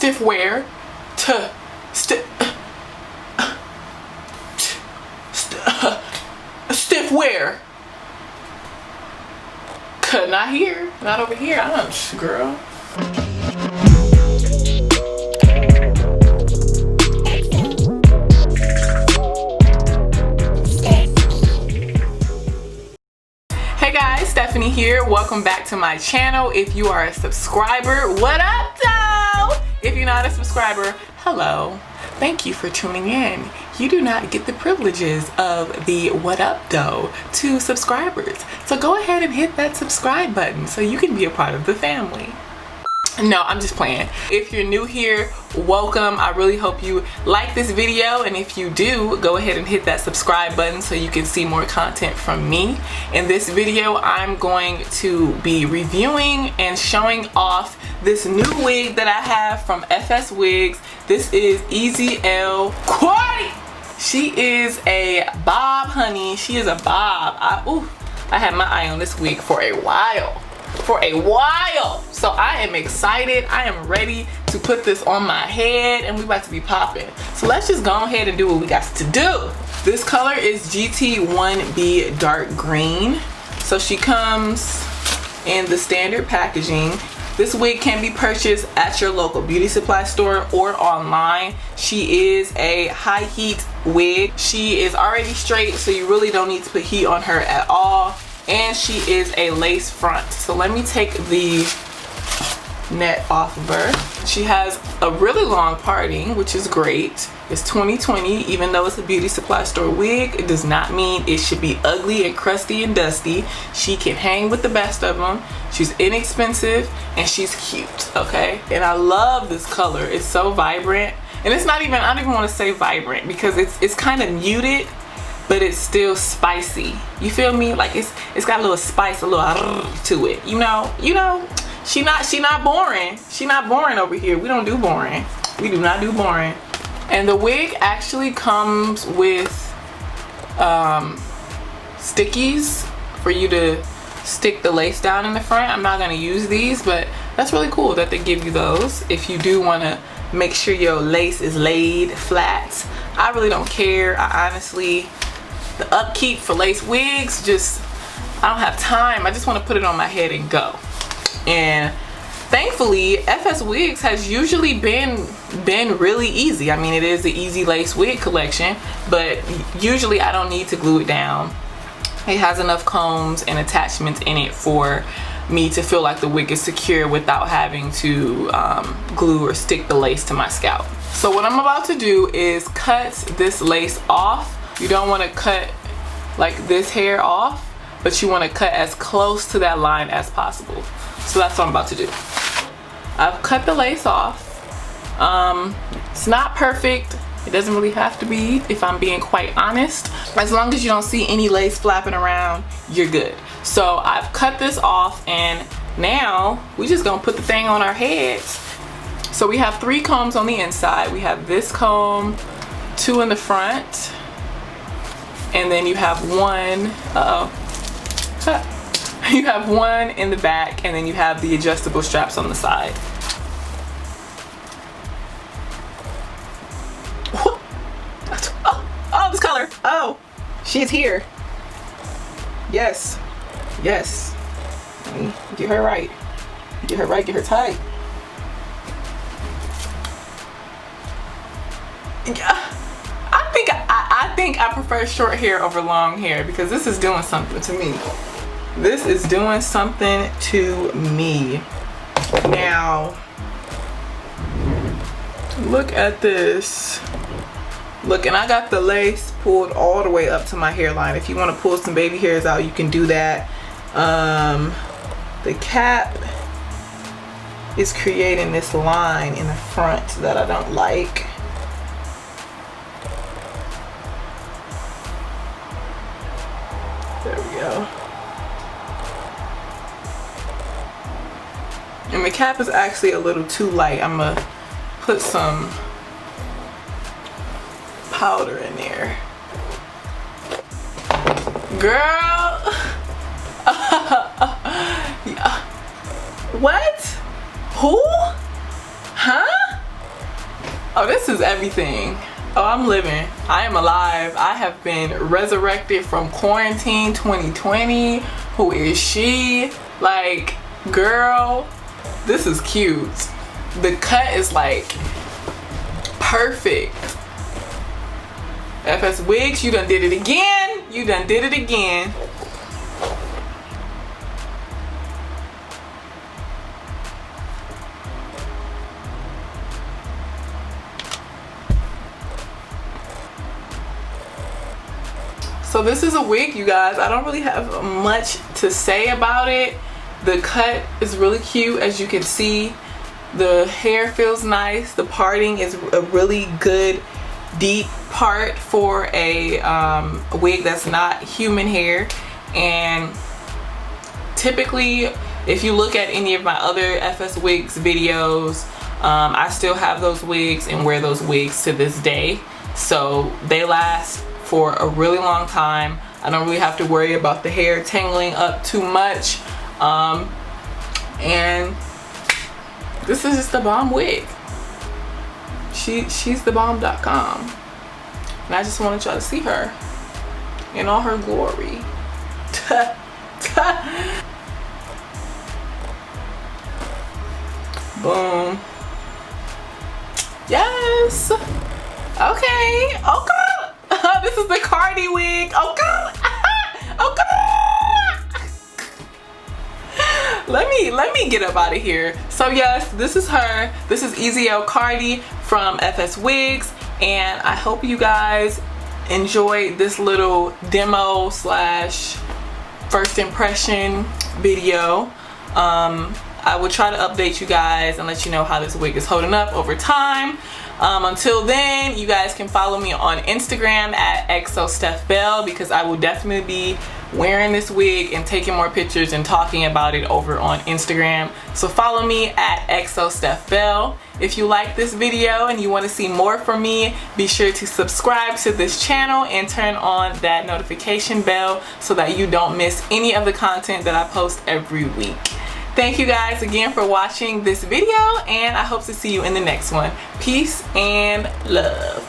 stiff wear to stiff wear. Not here, not over here. I don't, girl. Hey guys, Stephanie here. Welcome back to my channel. If you are a subscriber, what up, though? If you're not a subscriber, hello. Thank you for tuning in. You do not get the privileges of the what up, though, to subscribers. So go ahead and hit that subscribe button so you can be a part of the family. No, I'm just playing. If you're new here, welcome. I really hope you like this video, and if you do, go ahead and hit that subscribe button so you can see more content from me. In this video, I'm going to be reviewing and showing off this new wig that I have from FS Wigs. This is EZL Cardi. She is a bob, honey. She is a bob. I had my eye on this wig for a while. So I am excited. I am ready to put this on my head, and we about to be popping. So let's just go ahead and do what we got to do. This color is GT1B dark green. So she comes in the standard packaging. This wig can be purchased at your local beauty supply store or online. She is a high heat wig. She is already straight, so you really don't need to put heat on her at all. And she is a lace front. So let me take the net off of her. She has a really long parting, which is great. It's 2020, even though it's a beauty supply store wig, it does not mean it should be ugly and crusty and dusty. She can hang with the best of them. She's inexpensive and she's cute, okay? And I love this color. It's so vibrant. And it's not even, I don't even want to say vibrant because it's kind of muted, but it's still spicy. You feel me? Like it's got a little spice, a little to it. You know, she not boring. She not boring over here. We don't do boring. We do not do boring. And the wig actually comes with stickies for you to stick the lace down in the front. I'm not gonna use these, but that's really cool that they give you those if you do wanna make sure your lace is laid flat. I really don't care. I honestly, the upkeep for lace wigs, just, I don't have time. I just want to put it on my head and go. And thankfully, FS Wigs has usually been really easy. I mean, it is the easy lace wig collection, but usually I don't need to glue it down. It has enough combs and attachments in it for me to feel like the wig is secure without having to glue or stick the lace to my scalp. So what I'm about to do is cut this lace off. You don't want to cut like this hair off, but you want to cut as close to that line as possible. So that's what I'm about to do. I've cut the lace off. It's not perfect. It doesn't really have to be, if I'm being quite honest. As long as you don't see any lace flapping around, you're good. So I've cut this off, and now we just gonna put the thing on our heads. So we have 3 combs on the inside. We have this comb, 2 in the front, and then you have 1, you have 1 in the back, and then you have the adjustable straps on the side. Oh, this color. Oh, she's here. Yes. Yes. Get her right. Get her right, get her tight. I think I prefer short hair over long hair because this is doing something to me. This is doing something to me. Now, look at this. Look, and I got the lace pulled all the way up to my hairline. If you want to pull some baby hairs out, you can do that. The cap is creating this line in the front that I don't like. There we go. And the cap is actually a little too light. I'm gonna put some powder in there. Girl. What? Who? Huh? Oh, this is everything. Oh, I'm living. I am alive. I have been resurrected from quarantine 2020. Who is she? Like, girl, this is cute. The cut is like perfect. FS Wigs, you done did it again. You done did it again. So this is a wig, you guys. I don't really have much to say about it. The cut is really cute, as you can see. The hair feels nice. The parting is a really good deep part for a wig that's not human hair. And typically, if you look at any of my other FS Wigs videos, I still have those wigs and wear those wigs to this day. So they last for a really long time. I don't really have to worry about the hair tangling up too much. And this is just the bomb wig. She's the bomb.com. And I just wanted y'all to see her in all her glory. Boom. Yes. Okay. Okay. This is the Cardi wig. Oh God. Oh God. Let me get up out of here. So yes, this is her. This is EZL Cardi from FS Wigs, and I hope you guys enjoyed this little demo slash first impression video. I will try to update you guys and let you know how this wig is holding up over time. Until then, you guys can follow me on Instagram at XOStephBell, because I will definitely be wearing this wig and taking more pictures and talking about it over on Instagram. So follow me at XOStephBell. If you like this video and you want to see more from me, be sure to subscribe to this channel and turn on that notification bell so that you don't miss any of the content that I post every week. Thank you guys again for watching this video, and I hope to see you in the next one. Peace and love.